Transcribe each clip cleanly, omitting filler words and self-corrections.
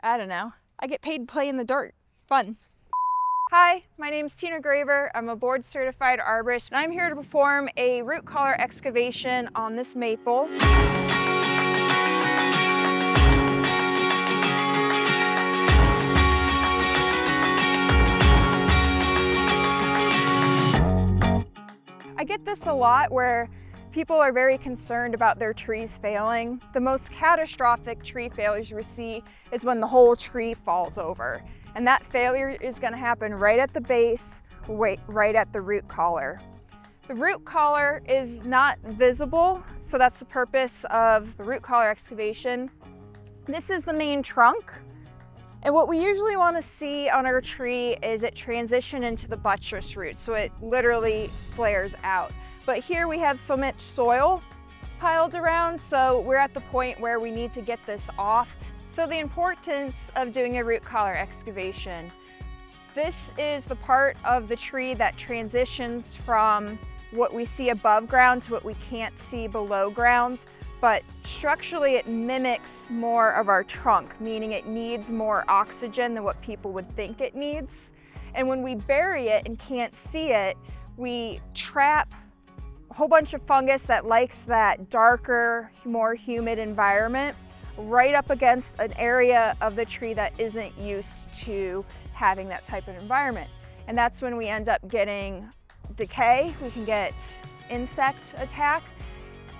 I don't know. I get paid to play in the dirt. Fun. Hi, my name is Tina Graver. I'm a board certified arborist, and I'm here to perform a root collar excavation on this maple. I get this a lot where people are very concerned about their trees failing. The most catastrophic tree failures we see is when the whole tree falls over. And that failure is going to happen right at the base, right at the root collar. The root collar is not visible, so that's the purpose of the root collar excavation. This is the main trunk. And what we usually want to see on our tree is it transition into the buttress root, so it literally flares out. But here we have so much soil piled around, so we're at the point where we need to get this off. So the importance of doing a root collar excavation. This is the part of the tree that transitions from what we see above ground to what we can't see below ground. But structurally it mimics more of our trunk, meaning it needs more oxygen than what people would think it needs. And when we bury it and can't see it, we trap a whole bunch of fungus that likes that darker, more humid environment right up against an area of the tree that isn't used to having that type of environment. And that's when we end up getting decay, we can get insect attack.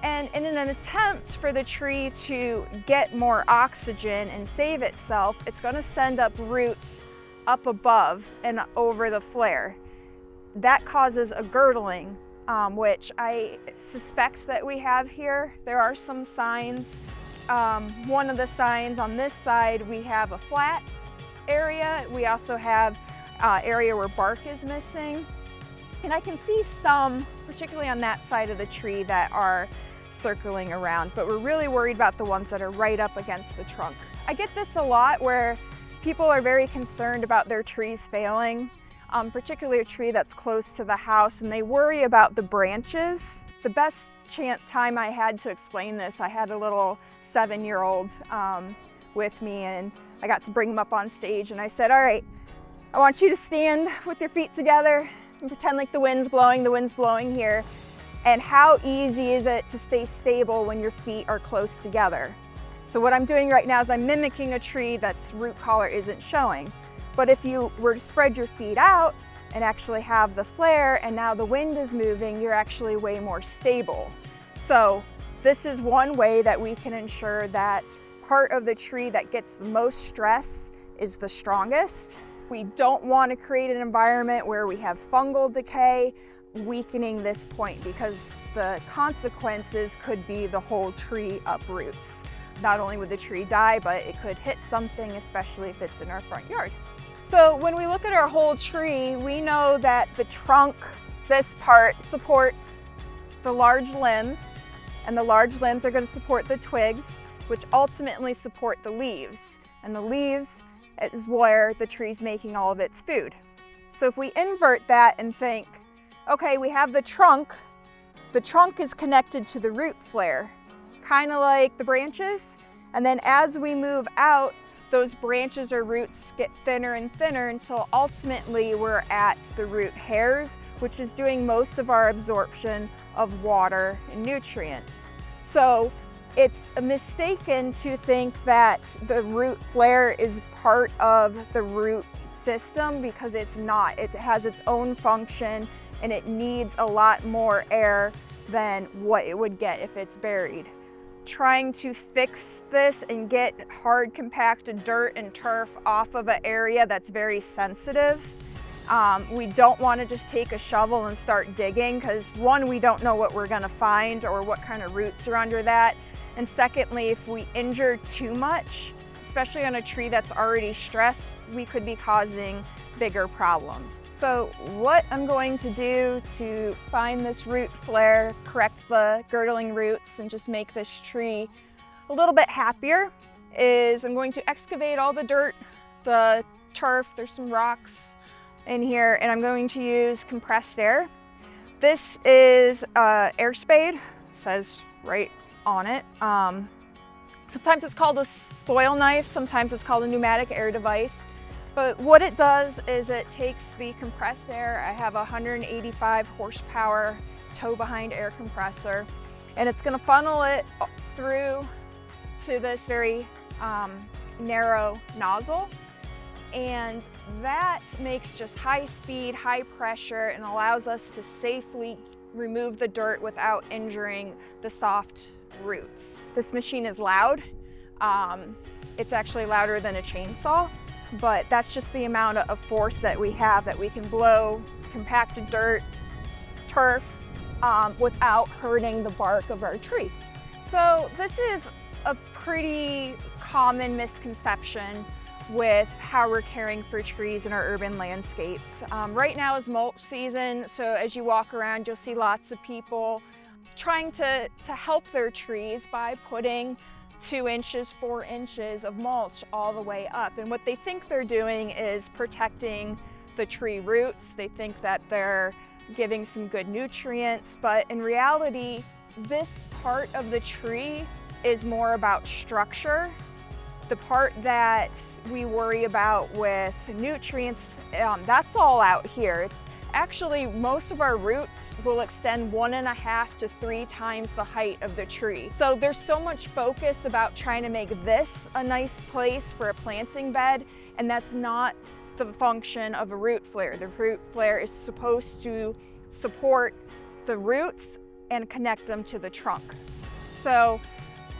And in an attempt for the tree to get more oxygen and save itself, it's going to send up roots up above and over the flare. That causes a girdling, which I suspect that we have here. There are some signs. One of the signs on this side, we have a flat area. We also have area where bark is missing. And I can see some, particularly on that side of the tree, that are circling around, but we're really worried about the ones that are right up against the trunk. I get this a lot where people are very concerned about their trees failing, particularly a tree that's close to the house, and they worry about the branches. The best time I had to explain this, I had a little 7-year-old with me, and I got to bring him up on stage, and I said, all right, I want you to stand with your feet together and pretend like the wind's blowing here. And how easy is it to stay stable when your feet are close together? So what I'm doing right now is I'm mimicking a tree that's root collar isn't showing. But if you were to spread your feet out and actually have the flare and now the wind is moving, you're actually way more stable. So this is one way that we can ensure that part of the tree that gets the most stress is the strongest. We don't want to create an environment where we have fungal decay, weakening this point, because the consequences could be the whole tree uproots. Not only would the tree die, but it could hit something, especially if it's in our front yard. So when we look at our whole tree, we know that the trunk, this part, supports the large limbs, and the large limbs are going to support the twigs, which ultimately support the leaves. And the leaves is where the tree's making all of its food. So if we invert that and think, okay, we have the trunk is connected to the root flare, kind of like the branches. And then as we move out, those branches or roots get thinner and thinner until ultimately we're at the root hairs, which is doing most of our absorption of water and nutrients. So it's mistaken to think that the root flare is part of the root system, because it's not. It has its own function, and it needs a lot more air than what it would get if it's buried. Trying to fix this and get hard compacted dirt and turf off of an area that's very sensitive. We don't want to just take a shovel and start digging, because one, we don't know what we're going to find or what kind of roots are under that. And secondly, if we injure too much, especially on a tree that's already stressed, we could be causing bigger problems. So what I'm going to do to find this root flare, correct the girdling roots, and just make this tree a little bit happier is I'm going to excavate all the dirt, the turf, there's some rocks in here, and I'm going to use compressed air. This is air spade, says right on it. Sometimes it's called a soil knife, sometimes it's called a pneumatic air device. But what it does is it takes the compressed air. I have a 185 horsepower tow behind air compressor, and it's gonna funnel it through to this very narrow nozzle. And that makes just high speed, high pressure, and allows us to safely remove the dirt without injuring the soft roots. This machine is loud. It's actually louder than a chainsaw, but that's just the amount of force that we have, that we can blow compacted dirt, turf, without hurting the bark of our tree. So this is a pretty common misconception with how we're caring for trees in our urban landscapes. Right now is mulch season, so as you walk around, you'll see lots of people trying to help their trees by putting 2 inches, 4 inches of mulch all the way up. And what they think they're doing is protecting the tree roots. They think that they're giving some good nutrients, but in reality, this part of the tree is more about structure. The part that we worry about with nutrients, that's all out here. Actually, most of our roots will extend 1.5 to 3 times the height of the tree. So there's so much focus about trying to make this a nice place for a planting bed, and that's not the function of a root flare. The root flare is supposed to support the roots and connect them to the trunk. So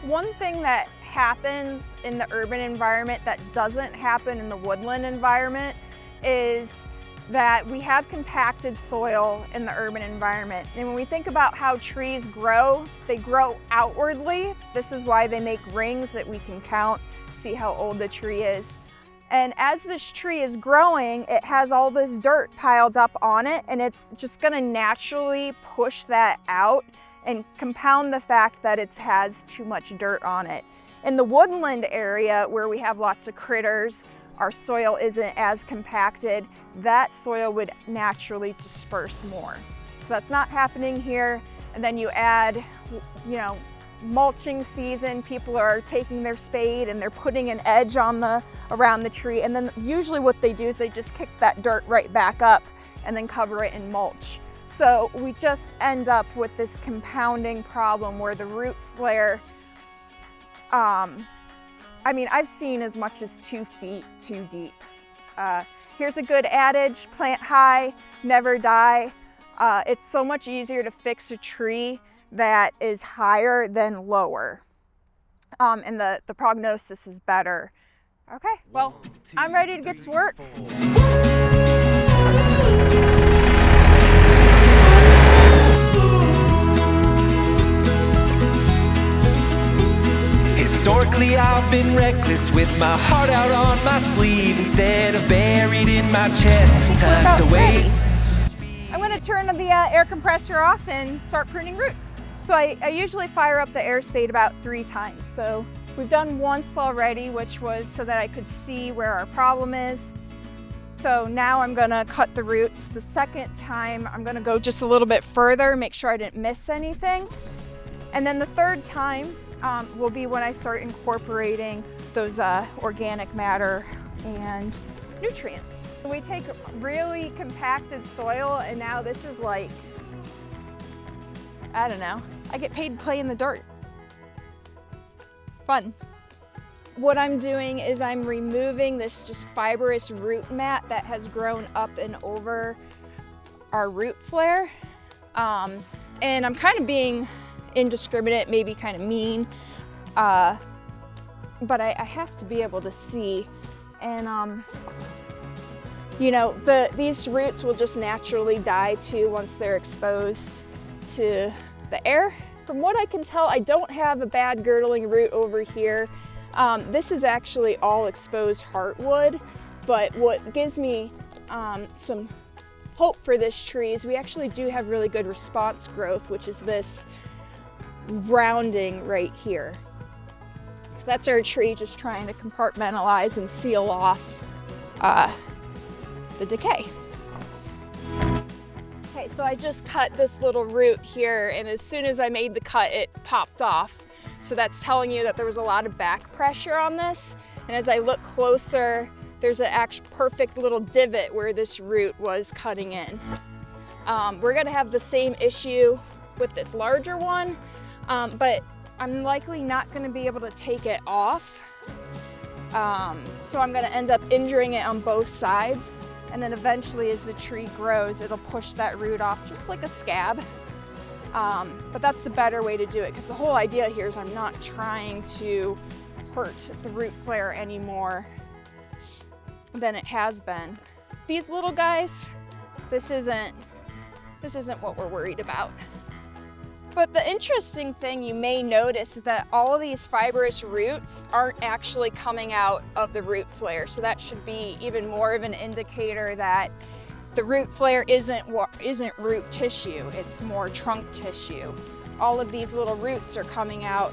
one thing that happens in the urban environment that doesn't happen in the woodland environment is that we have compacted soil in the urban environment. And when we think about how trees grow, they grow outwardly. This is why they make rings that we can count, see how old the tree is. And as this tree is growing, it has all this dirt piled up on it, and it's just gonna naturally push that out and compound the fact that it has too much dirt on it. In the woodland area where we have lots of critters, our soil isn't as compacted, that soil would naturally disperse more. So that's not happening here. And then you add, mulching season, people are taking their spade and they're putting an edge on around the tree. And then usually what they do is they just kick that dirt right back up and then cover it in mulch. So we just end up with this compounding problem where the root flare, I've seen as much as 2 feet too deep. Here's a good adage: plant high, never die. It's so much easier to fix a tree that is higher than lower. And the prognosis is better. Okay, well, I'm ready to get to work. Historically, I've been reckless with my heart out on my sleeve instead of buried in my chest. Time to wait. I'm going to turn the air compressor off and start pruning roots. So I usually fire up the air spade about 3 times. So we've done once already, which was so that I could see where our problem is. So now I'm going to cut the roots. The second time, I'm going to go just a little bit further, make sure I didn't miss anything. And then the third time will be when I start incorporating those organic matter and nutrients. We take really compacted soil, and now this is like, I don't know. I get paid to play in the dirt. Fun. What I'm doing is I'm removing this just fibrous root mat that has grown up and over our root flare. And I'm kind of being indiscriminate, maybe kind of mean, but I have to be able to see. And these roots will just naturally die too once they're exposed to the air. From what I can tell, I don't have a bad girdling root over here. This is actually all exposed heartwood, but what gives me some hope for this tree is we actually do have really good response growth, which is this rounding right here. So that's our tree just trying to compartmentalize and seal off the decay. Okay, so I just cut this little root here, and as soon as I made the cut, it popped off. So that's telling you that there was a lot of back pressure on this. And as I look closer, there's an actual perfect little divot where this root was cutting in. We're gonna have the same issue with this larger one, but I'm likely not gonna be able to take it off. So I'm gonna end up injuring it on both sides. And then eventually as the tree grows, it'll push that root off just like a scab. But that's the better way to do it, because the whole idea here is I'm not trying to hurt the root flare any more than it has been. These little guys, this isn't what we're worried about. But the interesting thing you may notice is that all of these fibrous roots aren't actually coming out of the root flare. So that should be even more of an indicator that the root flare isn't root tissue, it's more trunk tissue. All of these little roots are coming out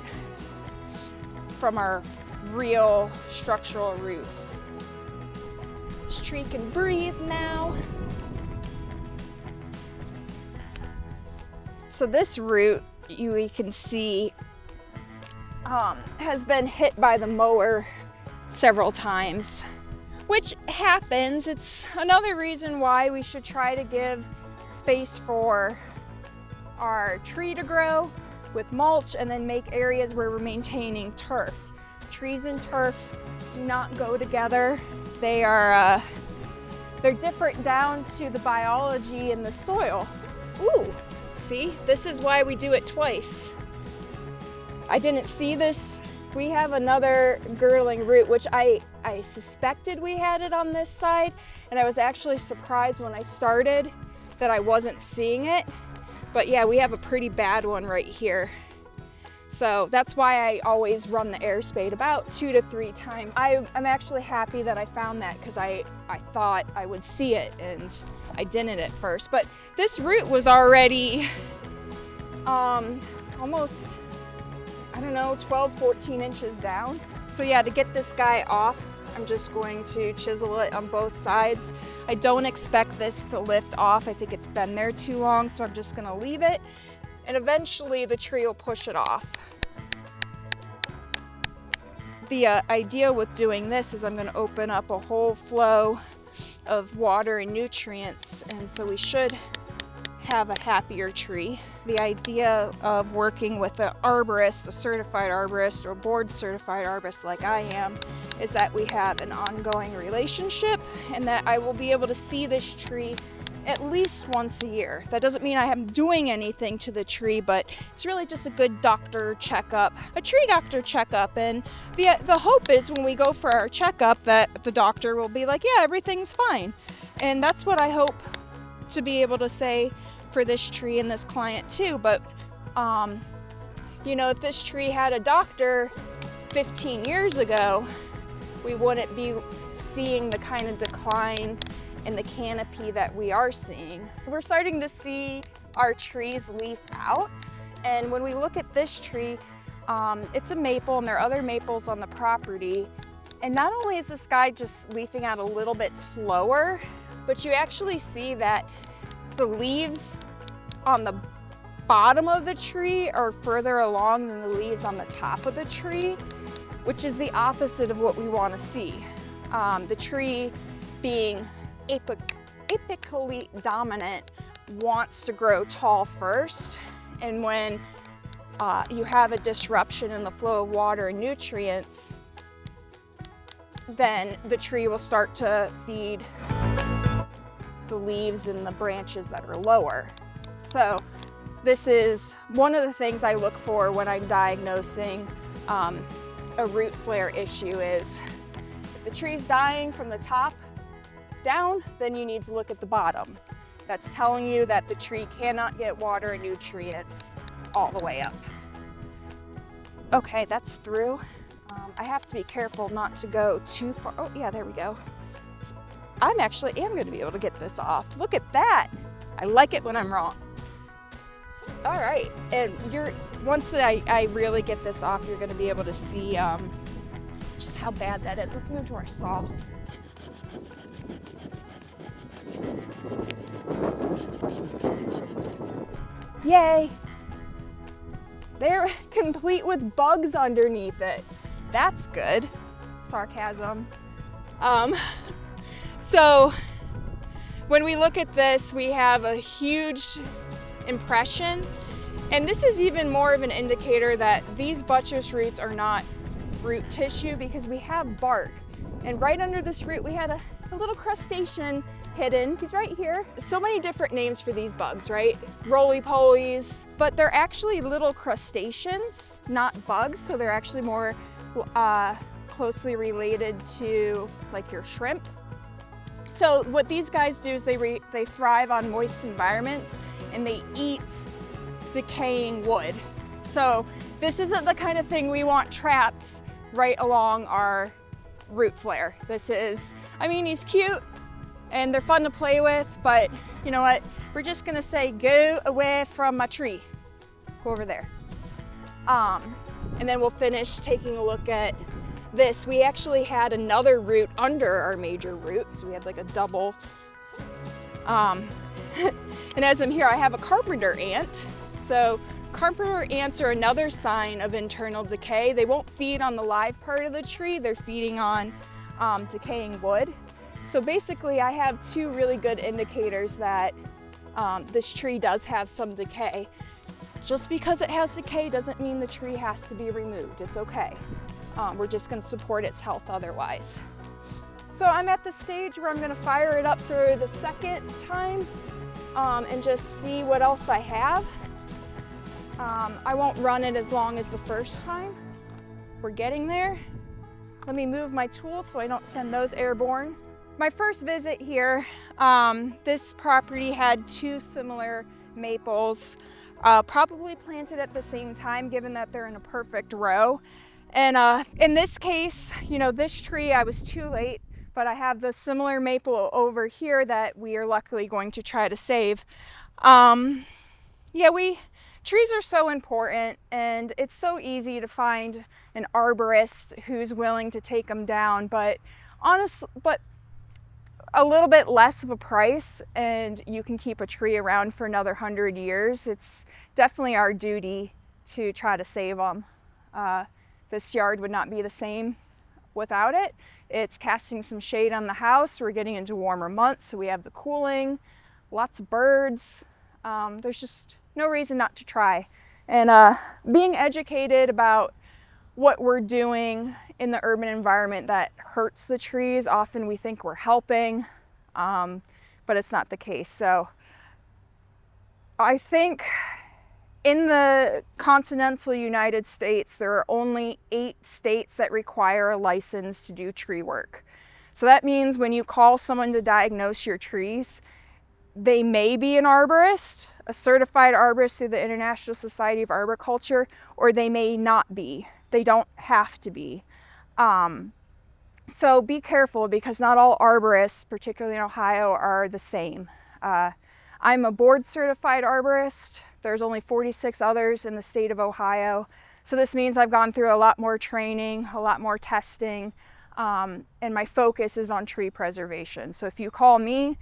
from our real structural roots. This tree can breathe now. So this root, we can see, has been hit by the mower several times, which happens. It's another reason why we should try to give space for our tree to grow with mulch, and then make areas where we're maintaining turf. Trees and turf do not go together. They're different down to the biology in the soil. Ooh. See, this is why we do it twice. I didn't see this. We have another girdling root, which I suspected we had it on this side, and I was actually surprised when I started that I wasn't seeing it. But yeah, we have a pretty bad one right here. So that's why I always run the air spade about 2 to 3 times. I'm actually happy that I found that, because I thought I would see it and I didn't at first. But this root was already almost, I don't know, 12, 14 inches down. So yeah, to get this guy off, I'm just going to chisel it on both sides. I don't expect this to lift off. I think it's been there too long, so I'm just gonna leave it. And eventually the tree will push it off. The idea with doing this is I'm going to open up a whole flow of water and nutrients, and so we should have a happier tree. The idea of working with an arborist, a certified arborist, or board certified arborist like I am, is that we have an ongoing relationship, and that I will be able to see this tree at least once a year. That doesn't mean I am doing anything to the tree, but it's really just a good doctor checkup, a tree doctor checkup. And the hope is when we go for our checkup that the doctor will be like, yeah, everything's fine. And that's what I hope to be able to say for this tree and this client too. But you know, if this tree had a doctor 15 years ago, we wouldn't be seeing the kind of decline in the canopy that we are seeing. We're starting to see our trees leaf out, and when we look at this tree, it's a maple, and there are other maples on the property, and not only is this guy just leafing out a little bit slower, but you actually see that the leaves on the bottom of the tree are further along than the leaves on the top of the tree, which is the opposite of what we want to see. The tree, being apically dominant, wants to grow tall first, and when you have a disruption in the flow of water and nutrients, then the tree will start to feed the leaves and the branches that are lower. So this is one of the things I look for when I'm diagnosing a root flare issue. Is if the tree's dying from the top down, then you need to look at the bottom. That's telling you that the tree cannot get water and nutrients all the way up. Okay, that's through. I have to be careful not to go too far. Oh yeah, there we go. So I actually am going to be able to get this off. Look at that. I like it when I'm wrong. All right, and once I really get this off, you're going to be able to see just how bad that is. Let's move to our saw. Yay! They're complete with bugs underneath it. That's good. Sarcasm. So when we look at this, we have a huge impression, and this is even more of an indicator that these buttress roots are not root tissue, because we have bark, and right under this root we had a little crustacean hidden. He's right here. So many different names for these bugs, right? Roly-polies, but they're actually little crustaceans, not bugs, so they're actually more closely related to like your shrimp. So what these guys do is they thrive on moist environments, and they eat decaying wood. So this isn't the kind of thing we want trapped right along our root flare. This is, I mean, he's cute and they're fun to play with, but you know what? We're just gonna say, go away from my tree. Go over there. And then we'll finish taking a look at this. We actually had another root under our major root, so we had like a double. And as I'm here, I have a carpenter ant. So carpenter ants are another sign of internal decay. They won't feed on the live part of the tree, they're feeding on decaying wood. So basically I have two really good indicators that this tree does have some decay. Just because it has decay doesn't mean the tree has to be removed. It's okay. We're just gonna support its health otherwise. So I'm at the stage where I'm gonna fire it up for the second time and just see what else I have. I won't run it as long as the first time. We're getting there. Let me move my tools so I don't send those airborne. My first visit here, this property had two similar maples, probably planted at the same time, given that they're in a perfect row. And in this case, you know, this tree, I was too late, but I have the similar maple over here that we are luckily going to try to save. Trees are so important, and it's so easy to find an arborist who's willing to take them down, but a little bit less of a price, and you can keep a tree around for another 100 years. It's definitely our duty to try to save them. This yard would not be the same without it. It's casting some shade on the house. We're getting into warmer months, so we have the cooling, lots of birds. There's just no reason not to try. And being educated about what we're doing in the urban environment that hurts the trees, often we think we're helping, but it's not the case. So I think in the continental United States, there are only 8 states that require a license to do tree work. So that means when you call someone to diagnose your trees, they may be an arborist, a certified arborist through the International Society of Arboriculture, or they may not be. They don't have to be. So be careful, because not all arborists, particularly in Ohio, are the same. I'm a board certified arborist. There's only 46 others in the state of Ohio. So this means I've gone through a lot more training, a lot more testing, and my focus is on tree preservation. So if you call me,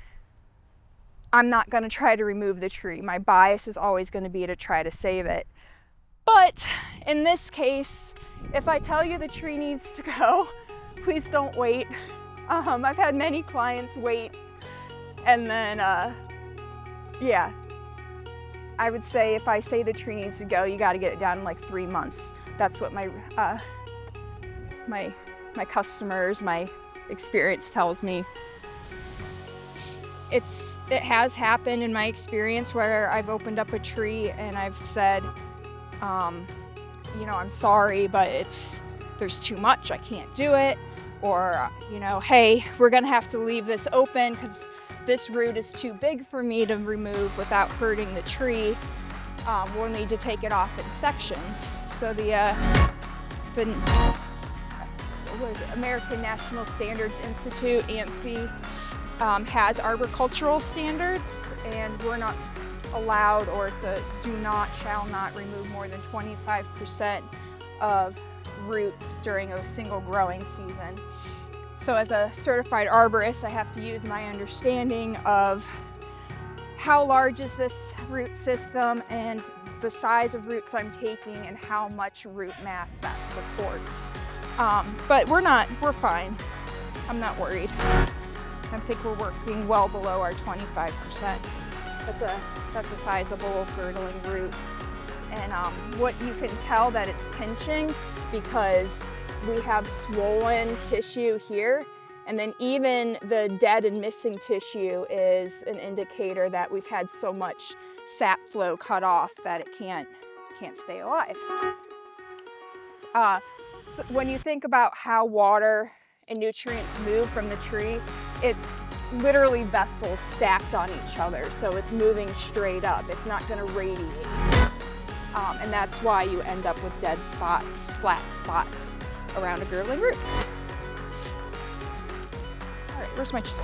I'm not going to try to remove the tree. My bias is always going to be to try to save it. But in this case, if I tell you the tree needs to go, please don't wait. I've had many clients wait, and then, I would say if I say the tree needs to go, you got to get it down in like 3 months. That's what my customers, my experience tells me. It has happened in my experience where I've opened up a tree and I've said, you know, I'm sorry, but there's too much, I can't do it. Or, you know, hey, we're gonna have to leave this open because this root is too big for me to remove without hurting the tree. We'll need to take it off in sections. So the American National Standards Institute, ANSI, has arboricultural standards, and we're not allowed, or it's a shall not remove more than 25% of roots during a single growing season. So as a certified arborist, I have to use my understanding of how large is this root system and the size of roots I'm taking and how much root mass that supports. But we're fine. I'm not worried. I think we're working well below our 25%. That's a sizable girdling root. And what you can tell that it's pinching because we have swollen tissue here, and then even the dead and missing tissue is an indicator that we've had so much sap flow cut off that it can't stay alive. So when you think about how water and nutrients move from the tree, it's literally vessels stacked on each other, so it's moving straight up. It's not going to radiate. And that's why you end up with dead spots, flat spots around a girdling root. All right, where's my chisel?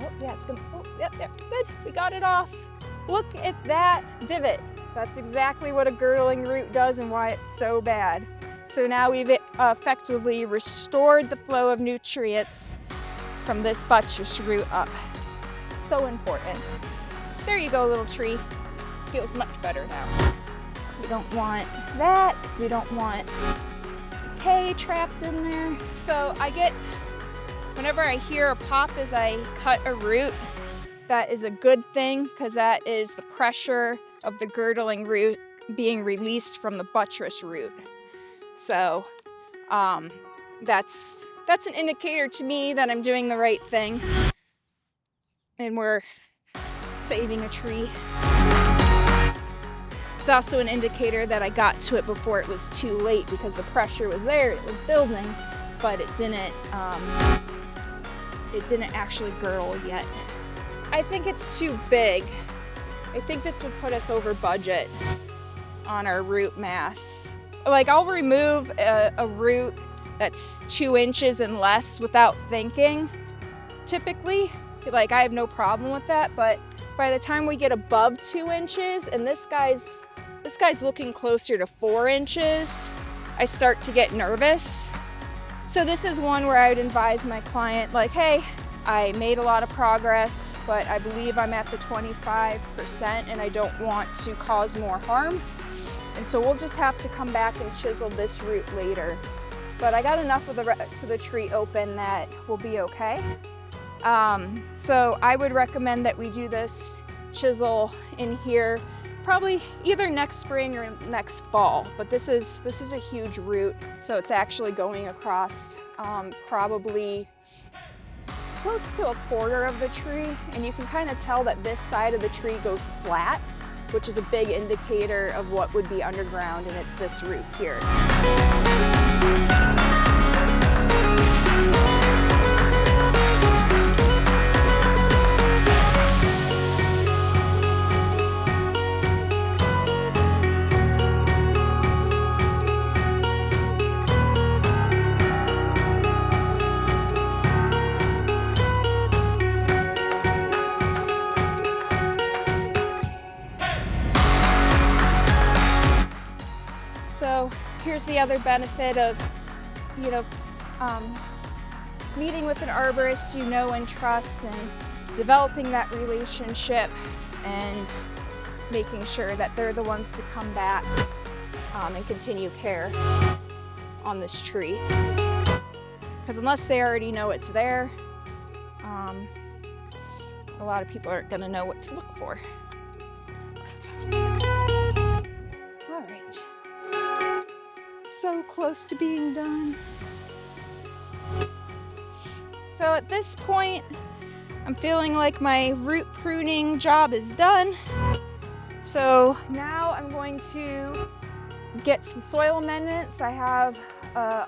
Oh, yeah, it's gonna, oh, yep, there, good, we got it off. Look at that divot. That's exactly what a girdling root does and why it's so bad. So now we've effectively restored the flow of nutrients from this buttress root up. So important. There you go, little tree. Feels much better now. We don't want that because we don't want decay trapped in there. So whenever I hear a pop as I cut a root, that is a good thing because that is the pressure of the girdling root being released from the buttress root. So that's an indicator to me that I'm doing the right thing and we're saving a tree. It's also an indicator that I got to it before it was too late because the pressure was there, it was building, but it didn't actually girdle yet. I think it's too big. I think this would put us over budget on our root mass. Like, I'll remove a root that's 2 inches and less without thinking, typically. Like, I have no problem with that, but by the time we get above 2 inches, and this guy's looking closer to 4 inches, I start to get nervous. So this is one where I would advise my client, like, hey, I made a lot of progress, but I believe I'm at the 25% and I don't want to cause more harm. And so we'll just have to come back and chisel this root later. But I got enough of the rest of the tree open that we'll be okay. So I would recommend that we do this chisel in here probably either next spring or next fall. But this is a huge root, so it's actually going across probably close to a quarter of the tree, and you can kind of tell that this side of the tree goes flat, which is a big indicator of what would be underground, and it's this root here. So here's the other benefit of, meeting with an arborist you know and trust and developing that relationship and making sure that they're the ones to come back and continue care on this tree. Because unless they already know it's there, a lot of people aren't going to know what to look for. All right. So close to being done. So at this point, I'm feeling like my root pruning job is done. So now I'm going to get some soil amendments. I have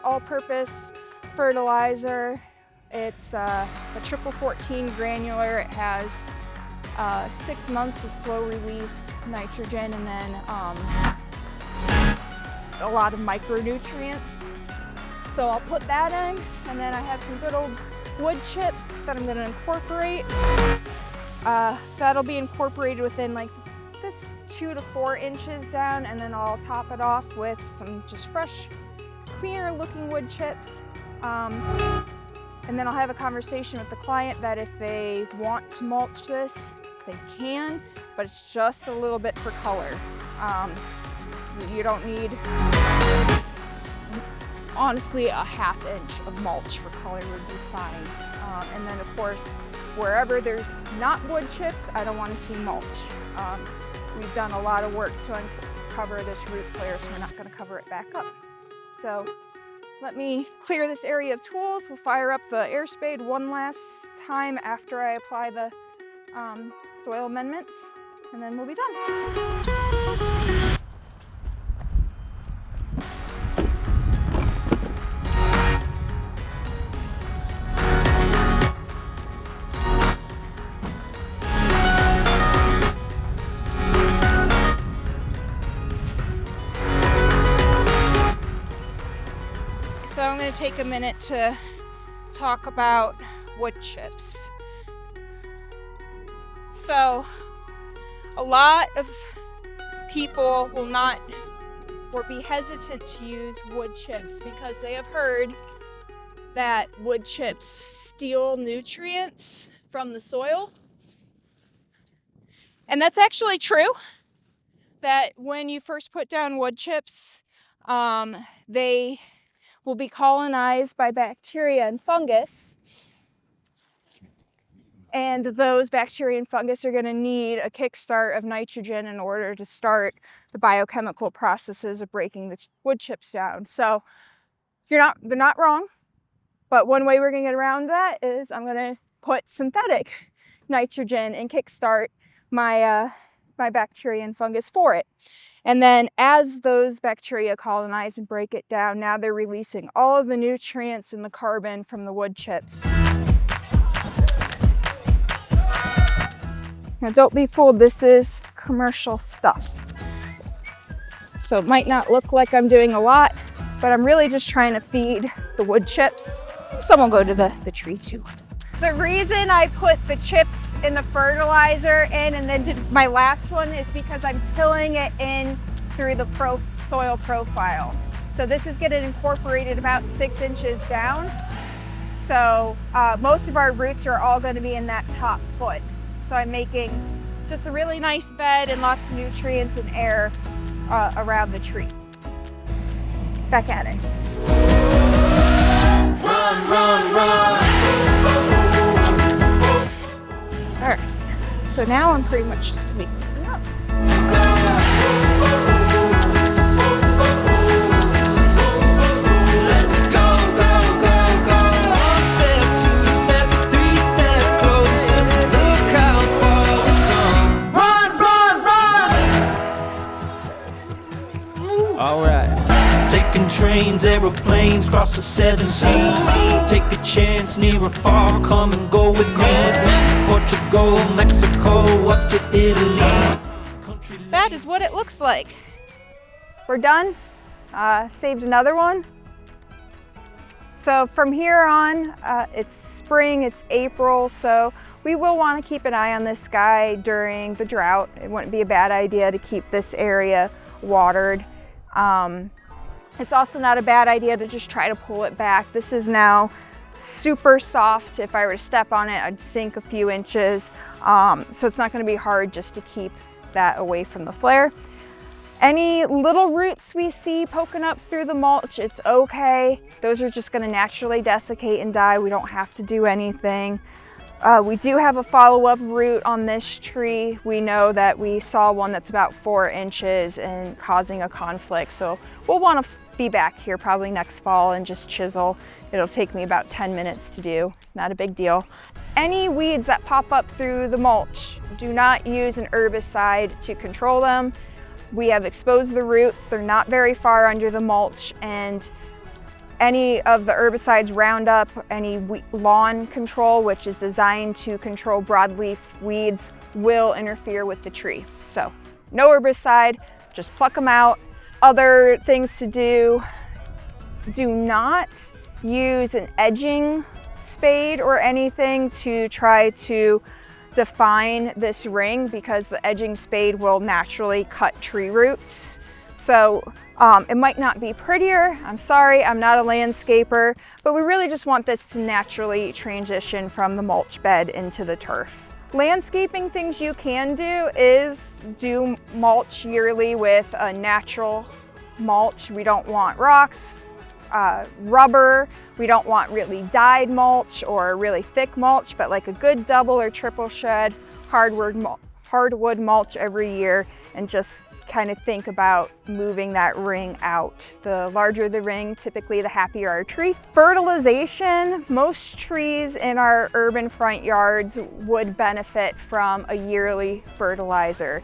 all-purpose fertilizer. It's a triple 14 granular. It has 6 months of slow release nitrogen and then a lot of micronutrients. So I'll put that in, and then I have some good old wood chips that I'm gonna incorporate. That'll be incorporated within like this 2 to 4 inches down, and then I'll top it off with some just fresh, cleaner looking wood chips. And then I'll have a conversation with the client that if they want to mulch this, they can, but it's just a little bit for color. You don't need, honestly, a ½ inch of mulch for color would be fine. And then of course, wherever there's not wood chips, I don't want to see mulch. We've done a lot of work to uncover this root flare, so we're not going to cover it back up. So let me clear this area of tools. We'll fire up the air spade one last time after I apply the soil amendments, and then we'll be done. So I'm going to take a minute to talk about wood chips. So a lot of people will not or be hesitant to use wood chips because they have heard that wood chips steal nutrients from the soil. And that's actually true, that when you first put down wood chips, they will be colonized by bacteria and fungus. And those bacteria and fungus are going to need a kickstart of nitrogen in order to start the biochemical processes of breaking the wood chips down. So they're not wrong, but one way we're going to get around that is I'm going to put synthetic nitrogen and kickstart my bacteria and fungus for it. And then as those bacteria colonize and break it down, now they're releasing all of the nutrients and the carbon from the wood chips. Now don't be fooled, this is commercial stuff. So it might not look like I'm doing a lot, but I'm really just trying to feed the wood chips. Some will go to the tree too. The reason I put the chips in the fertilizer in and then did my last one is because I'm tilling it in through the soil profile. So this is getting incorporated about 6 inches down. So most of our roots are all going to be in that top foot. So I'm making just a really nice bed and lots of nutrients and air around the tree. Back at it. Run, run, run. All right, so now I'm pretty much just gonna be cleaning up. Let's go, go, go, go. 1 step, 2 step, 3 step closer. Look how far we've come. Run, run, run. All right. Taking trains, aeroplanes, cross the 7 seas. Take a chance near or far, come and go with me. Portugal, Mexico, up to Italy. That is what it looks like. We're done. Saved another one. So from here on, it's spring, it's April, so we will want to keep an eye on this guy during the drought. It wouldn't be a bad idea to keep this area watered. It's also not a bad idea to just try to pull it back. This is now super soft. If I were to step on it, I'd sink a few inches. So it's not going to be hard just to keep that away from the flare. Any little roots we see poking up through the mulch, it's okay. Those are just going to naturally desiccate and die. We don't have to do anything. We do have a follow-up root on this tree. We know that we saw one that's about 4 inches and causing a conflict. So we'll want to be back here probably next fall and just chisel. It'll take me about 10 minutes to do, not a big deal. Any weeds that pop up through the mulch, do not use an herbicide to control them. We have exposed the roots, they're not very far under the mulch, and any of the herbicides Roundup, any lawn control, which is designed to control broadleaf weeds, will interfere with the tree. So no herbicide, just pluck them out. Other things to do, do not use an edging spade or anything to try to define this ring, because the edging spade will naturally cut tree roots. So it might not be prettier. I'm sorry, I'm not a landscaper, but we really just want this to naturally transition from the mulch bed into the turf. Landscaping things you can do is do mulch yearly with a natural mulch. We don't want rocks, rubber. We don't want really dyed mulch or really thick mulch, but like a good double or triple shed hardwood mulch every year, and just kind of think about moving that ring out. The larger the ring, typically the happier our tree. Fertilization, most trees in our urban front yards would benefit from a yearly fertilizer.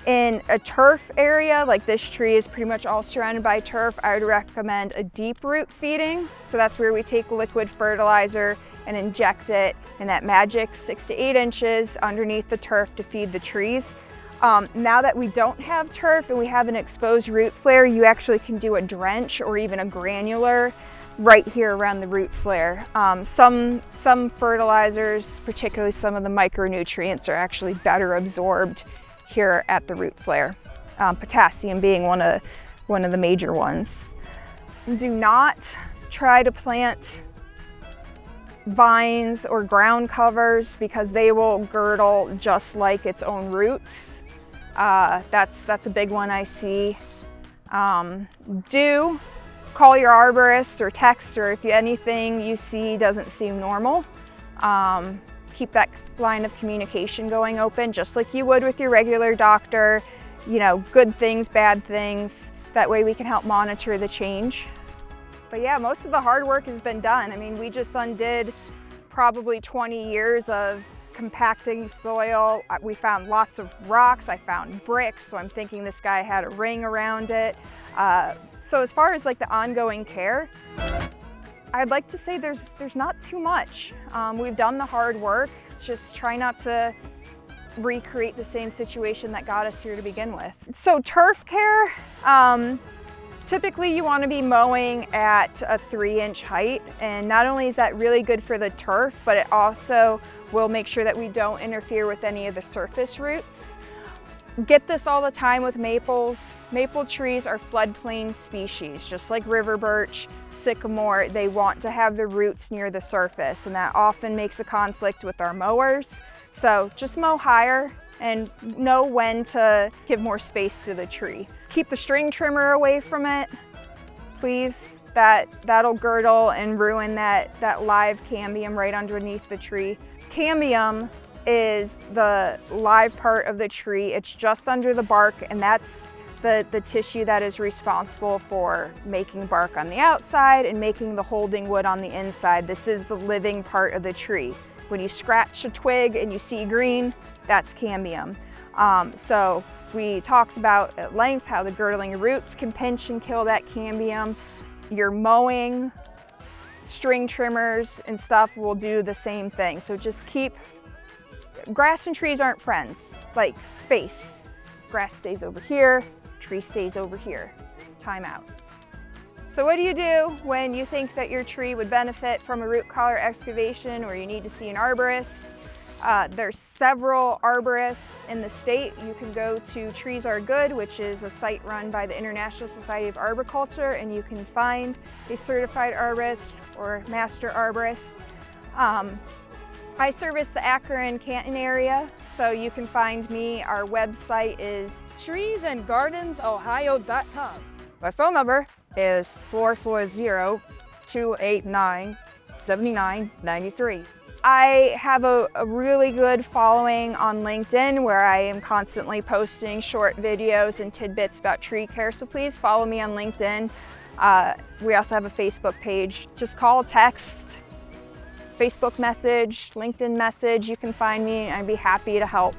In a turf area, like this tree is pretty much all surrounded by turf, I would recommend a deep root feeding. So that's where we take liquid fertilizer and inject it in that magic 6 to 8 inches underneath the turf to feed the trees. Now that we don't have turf and we have an exposed root flare, you actually can do a drench or even a granular right here around the root flare. Some fertilizers, particularly some of the micronutrients, are actually better absorbed here at the root flare. Potassium being one of the major ones. Do not try to plant vines or ground covers because they will girdle just like its own roots. That's a big one I see. Do call your arborist or text, or if anything you see doesn't seem normal, keep that line of communication going open, just like you would with your regular doctor. You know, good things, bad things. That way we can help monitor the change. But yeah, most of the hard work has been done. I mean, we just undid probably 20 years of compacting soil. We found lots of rocks. I found bricks, so I'm thinking this guy had a ring around it. So as far as like the ongoing care, I'd like to say there's not too much. We've done the hard work. Just try not to recreate the same situation that got us here to begin with. So turf care, typically you want to be mowing at a 3-inch height, and not only is that really good for the turf, but it also will make sure that we don't interfere with any of the surface roots. Get this all the time with maples. Maple trees are floodplain species, just like river birch, sycamore. They want to have the roots near the surface, and that often makes a conflict with our mowers. So just mow higher and know when to give more space to the tree. Keep the string trimmer away from it, please. That'll girdle and ruin that live cambium right underneath the tree. Cambium is the live part of the tree. It's just under the bark, and that's the tissue that is responsible for making bark on the outside and making the holding wood on the inside. This is the living part of the tree. When you scratch a twig and you see green, that's cambium. So we talked about at length how the girdling roots can pinch and kill that cambium. Your mowing, string trimmers and stuff will do the same thing. So just keep, grass and trees aren't friends, like space. Grass stays over here, tree stays over here. Time out. So what do you do when you think that your tree would benefit from a root collar excavation, or you need to see an arborist? There's several arborists in the state. You can go to Trees Are Good, which is a site run by the International Society of Arboriculture, and you can find a certified arborist or master arborist. I service the Akron, Canton area, so you can find me. Our website is treesandgardensohio.com. My phone number is 440-289-7993. I have a really good following on LinkedIn where I am constantly posting short videos and tidbits about tree care, so please follow me on LinkedIn. We also have a Facebook page. Just call, text, Facebook message, LinkedIn message. You can find me and I'd be happy to help.